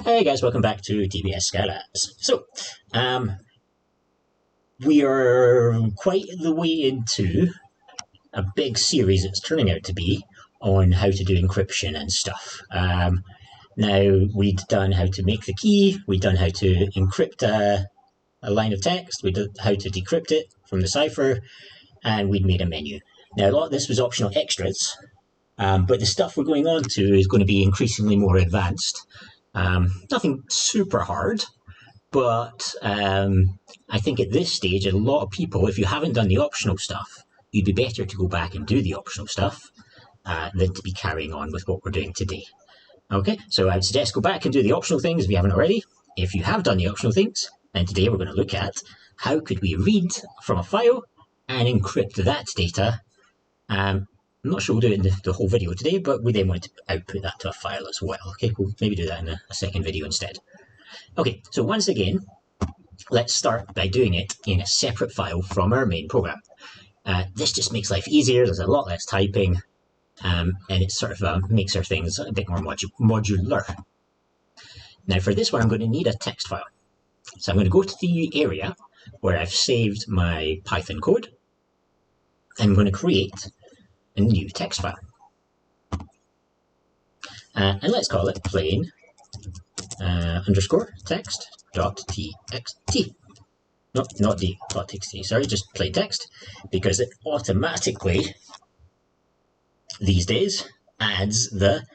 Hey guys, welcome back to DBS Skylabs. So, we are quite the way into a big series it's turning out to be on how to do encryption and stuff. Now, we'd done how to make the key, we'd done how to encrypt a line of text, we'd done how to decrypt it from the cipher, and we'd made a menu. Now, a lot of this was optional extras, but the stuff we're going on to is going to be increasingly more advanced. Nothing super hard, but I think at this stage, a lot of people, if you haven't done the optional stuff, you'd be better to go back and do the optional stuff than to be carrying on with what we're doing today. Okay, so I'd suggest go back and do the optional things if you haven't already. If you have done the optional things, then today we're going to look at how could we read from a file and encrypt that data. I'm not sure we'll do it in the whole video today, but we then want to output that to a file as well. Okay, we'll maybe do that in a second video instead. Okay, so once again, let's start by doing it in a separate file from our main program. This just makes life easier, there's a lot less typing, and it sort of makes our things a bit more modular. Now for this one, I'm going to need a text file. So I'm going to go to the area where I've saved my Python code. I'm going to create a new text file. And let's call it plain underscore text.txt. No, not d.txt, sorry, just plain text, because it automatically, these days, adds the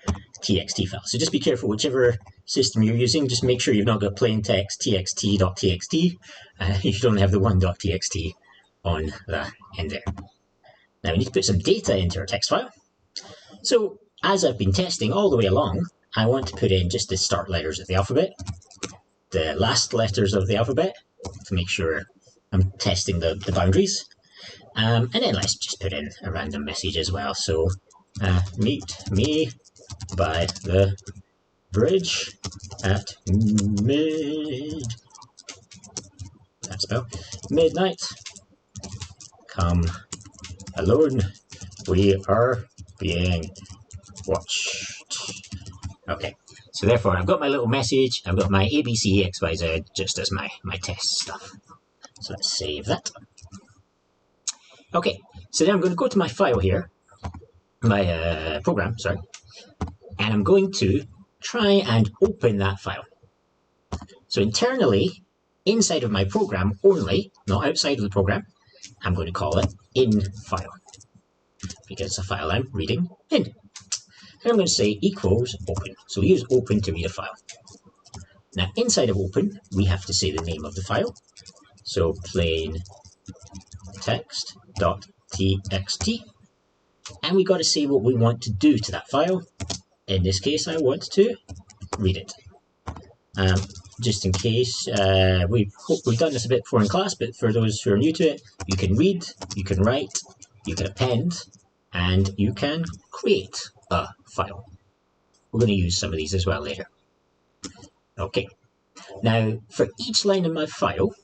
txt file. So just be careful, whichever system you're using, just make sure you've not got plain text txt.txt if you don't have the one.txt on the end there. Now we need to put some data into our text file. So as I've been testing all the way along, I want to put in just the start letters of the alphabet, the last letters of the alphabet, to make sure I'm testing the boundaries. And then let's just put in a random message as well. So meet me by the bridge at midnight. Come alone, we are being watched. Okay, so therefore I've got my little message, I've got my ABC, XYZ just as my test stuff. So let's save that. Okay, so then I'm going to go to my file here, my program, sorry, and I'm going to try and open that file. So internally, inside of my program only, not outside of the program, I'm going to call it in file, because it's a file I'm reading in. And I'm going to say equals open. So we use open to read a file. Now inside of open, we have to say the name of the file. So plain text.txt. And we got to say what we want to do to that file. In this case, I want to read it. Just in case, we've done this a bit before in class, but for those who are new to it, you can read, you can write, you can append, and you can create a file. We're going to use some of these as well later. Okay, now for each line in my file,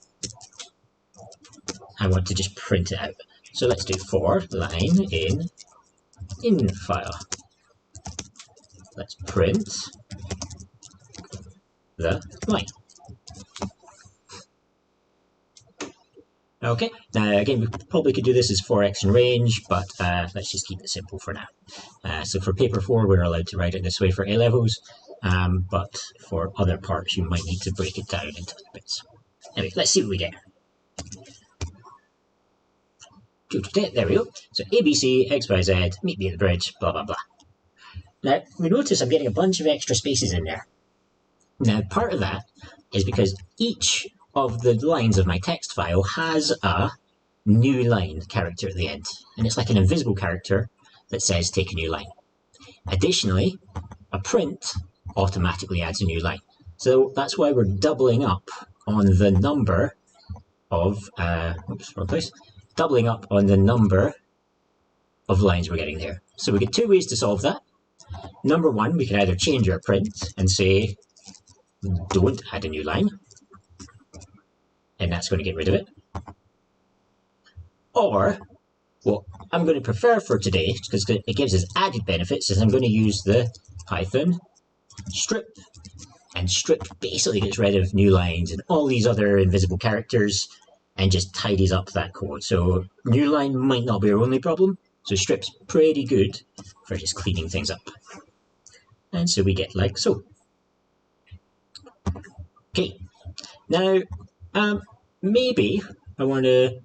I want to just print it out. So let's do for line in file. Let's print the line. Okay, now again, we probably could do this as 4x in range, but let's just keep it simple for now. So for paper 4, we're allowed to write it this way for A levels, but for other parts, you might need to break it down into bits. Anyway, let's see what we get. There we go. So ABC, XYZ, meet me at the bridge, blah, blah, blah. Now, we notice I'm getting a bunch of extra spaces in there. Now, part of that is because each of the lines of my text file has a new line character at the end. And it's like an invisible character that says take a new line. Additionally, a print automatically adds a new line. So that's why we're doubling up on the number of, doubling up on the number of lines we're getting there. So we get two ways to solve that. Number one, we can either change our print and say, don't add a new line, and that's going to get rid of it. Or, what I'm going to prefer for today, because it gives us added benefits, is I'm going to use the Python strip and strip basically gets rid of new lines and all these other invisible characters and just tidies up that code. So new line might not be our only problem. So strip's pretty good for just cleaning things up. And so we get like so. Okay, now maybe I want to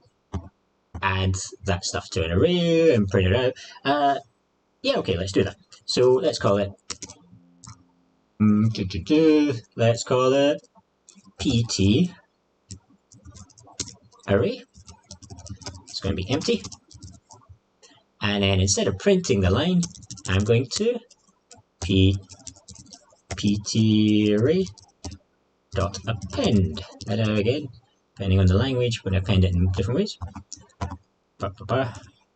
add that stuff to an array and print it out. Yeah, okay, let's do that. So let's call it let's call it PT array. It's going to be empty. And then instead of printing the line, I'm going to PT array dot append. Again, depending on the language, we're going to append it in different ways.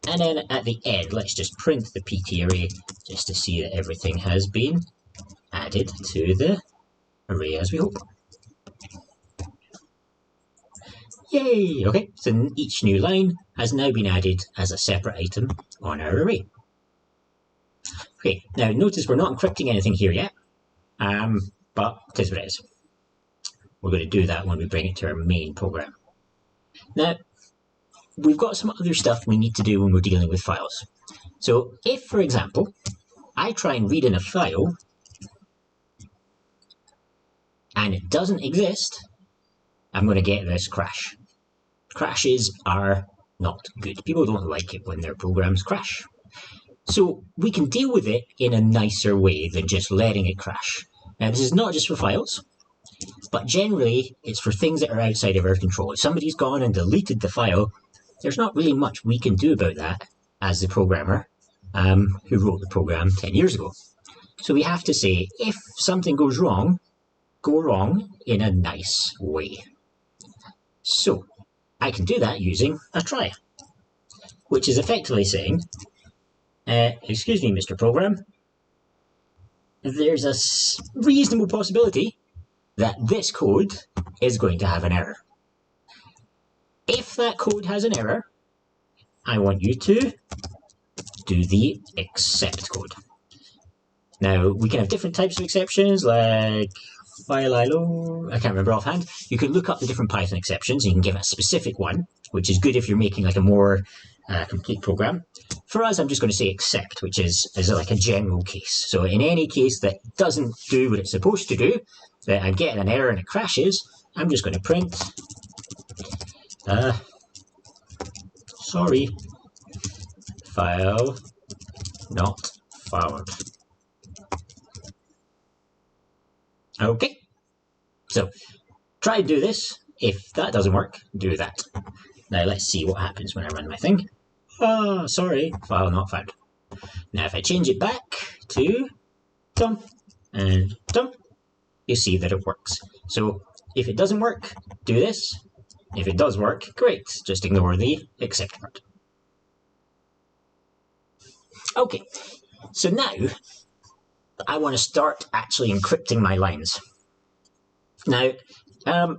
And then at the end, let's just print the PT array just to see that everything has been added to the array as we hope. Yay! Okay, so each new line has now been added as a separate item on our array. Okay, now notice we're not encrypting anything here yet, but it is what it is. We're going to do that when we bring it to our main program. Now, we've got some other stuff we need to do when we're dealing with files. So if, for example, I try and read in a file and it doesn't exist, I'm going to get this crash. Crashes are not good. People don't like it when their programs crash. So we can deal with it in a nicer way than just letting it crash. Now, this is not just for files, but generally it's for things that are outside of our control. If somebody's gone and deleted the file, there's not really much we can do about that as the programmer who wrote the program 10 years ago. So we have to say, if something goes wrong, go wrong in a nice way. So I can do that using a try, which is effectively saying, excuse me, Mr. Program, there's a reasonable possibility that this code is going to have an error. If that code has an error, I want you to do the except code. Now, we can have different types of exceptions, like file ILO, I can't remember offhand. You can look up the different Python exceptions, and you can give it a specific one, which is good if you're making like a more complete program. For us, I'm just going to say except, which is like a general case. So in any case that doesn't do what it's supposed to do, that I'm getting an error and it crashes, I'm just going to print, sorry, file not found. Okay, so try and do this. If that doesn't work, do that. Now let's see what happens when I run my thing. Oh, sorry, file not found. Now if I change it back to Tom and Tom, you see that it works. So if it doesn't work, do this. If it does work, great. Just ignore the except part. Okay, so now I want to start actually encrypting my lines. Now, I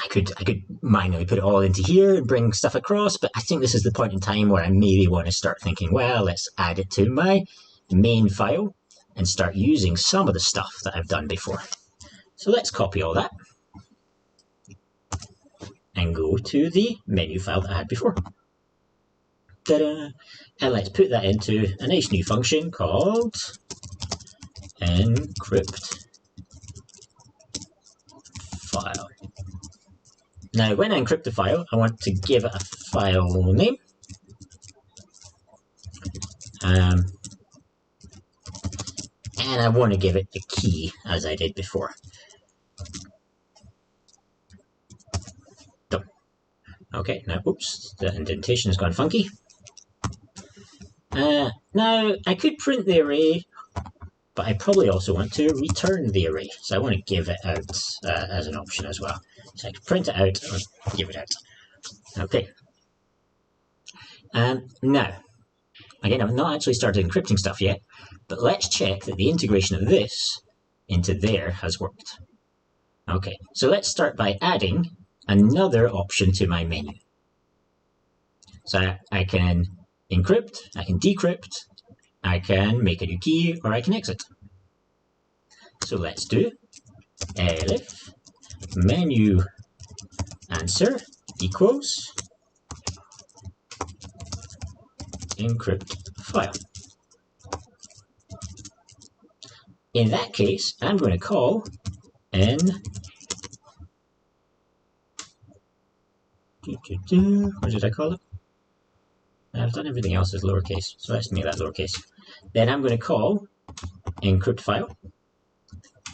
could manually put it all into here and bring stuff across, but I think this is the point in time where I maybe want to start thinking, well, let's add it to my main file and start using some of the stuff that I've done before. So let's copy all that and go to the menu file that I had before. Ta-da! And let's put that into a nice new function called encrypt file. Now, when I encrypt the file, I want to give it a file name. And I want to give it a key, as I did before. Done. Okay, now, oops, the indentation has gone funky. Now, I could print the array, but I probably also want to return the array. So I want to give it out as an option as well. So I can print it out or give it out. Okay. Now, again, I've not actually started encrypting stuff yet, but let's check that the integration of this into there has worked. Okay, so let's start by adding another option to my menu. So I can encrypt, I can decrypt, I can make a new key, or I can exit. So let's do elif menu answer equals encrypt file. In that case, I'm going to call what did I call it? I've done everything else as lowercase, so let's make that lowercase. Then I'm going to call encrypt file,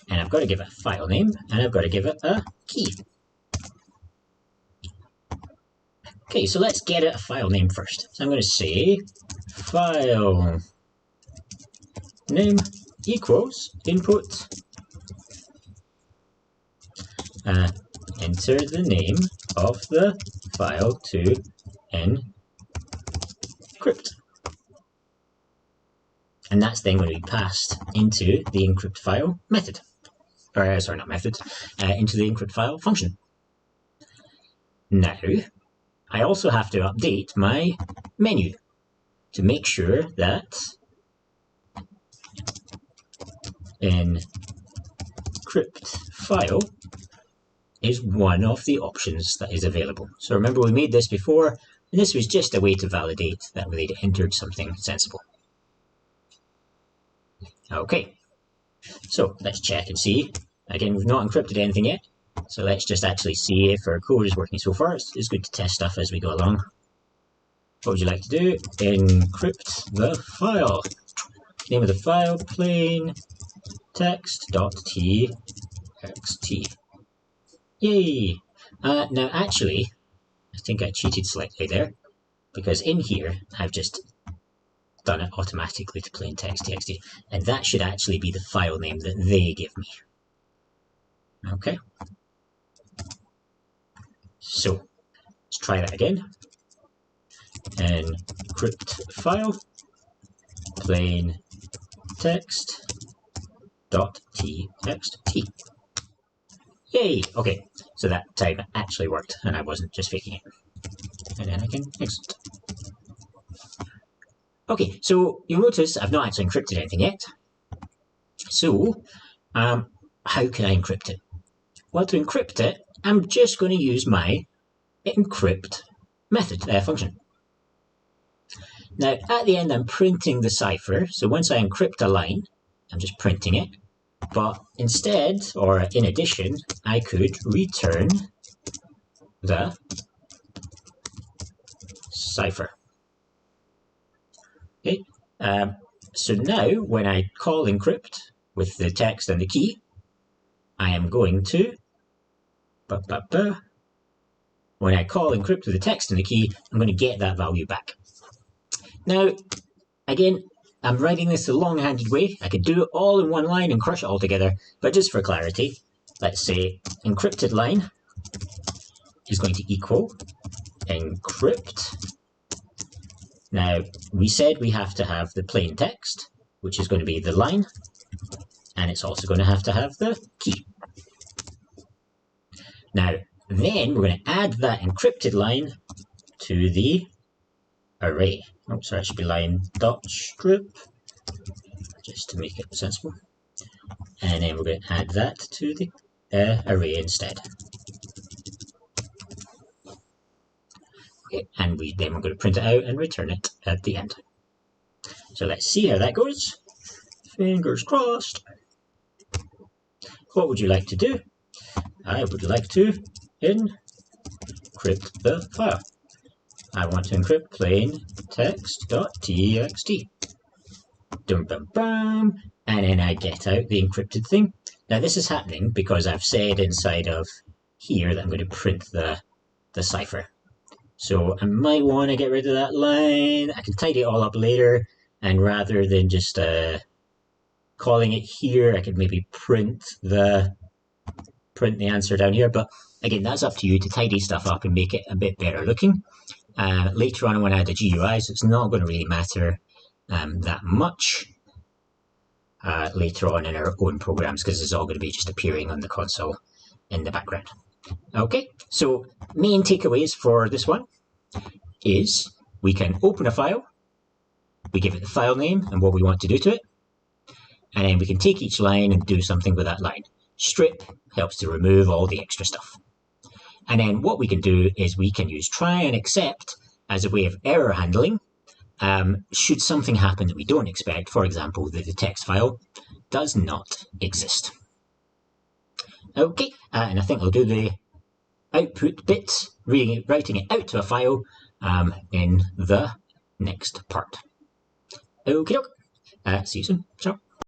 and I've got to give it a file name, and I've got to give it a key. Okay, so let's get it a file name first. So I'm going to say file name equals input, enter the name of the file to encrypt. And that's then going to be passed into the encrypt file method. Or, sorry, not method, into the encrypt file function. Now, I also have to update my menu to make sure that encrypt file is one of the options that is available. So remember, we made this before, and this was just a way to validate that we had entered something sensible. Okay, so let's check and see. Again, we've not encrypted anything yet, so let's just actually see if our code is working so far. It's good to test stuff as we go along. What would you like to do? Encrypt the file. Name of the file, plain text.txt. Yay! Now actually, I think I cheated slightly there, because in here I've just done it automatically to plain text.txt, and that should actually be the file name that they give me. Okay. So let's try that again. Encrypt file, plain text.txt. Yay! Okay, so that time it actually worked, and I wasn't just faking it. And then I can exit. Okay, so you'll notice I've not actually encrypted anything yet. So, how can I encrypt it? Well, to encrypt it, I'm just going to use my encrypt method function. Now, at the end, I'm printing the cipher. So once I encrypt a line, I'm just printing it. But instead, or in addition, I could return the cipher. Okay. So now, when I call encrypt with the text and the key, I am going to, when I call encrypt with the text and the key, I'm going to get that value back. Now, again, I'm writing this the long-handed way. I could do it all in one line and crush it all together, but just for clarity, let's say encrypted line is going to equal encrypt. Now, we said we have to have the plain text, which is going to be the line, and it's also going to have the key. Now, then we're going to add that encrypted line to the array. Oh, sorry, it should be line dot strip, just to make it sensible. And then we're going to add that to the array instead. Okay, and then we're going to print it out and return it at the end. So let's see how that goes. Fingers crossed. What would you like to do? I would like to encrypt the file. I want to encrypt plain text.txt. Dum bum bum, and then I get out the encrypted thing. Now this is happening because I've said inside of here that I'm going to print the cipher. So I might want to get rid of that line. I can tidy it all up later, and rather than just calling it here, I could maybe print the answer down here. But again, that's up to you to tidy stuff up and make it a bit better looking. Later on, I want to add a GUI, so it's not going to really matter that much later on in our own programs, because it's all going to be just appearing on the console in the background. Okay, so main takeaways for this one is we can open a file, we give it the file name and what we want to do to it, and then we can take each line and do something with that line. strip helps to remove all the extra stuff. And then what we can do is we can use try and except as a way of error handling. Should something happen that we don't expect, for example, that the text file does not exist. Okay, and I think I'll do the output bit, writing it out to a file in the next part. Okay, see you soon. Ciao.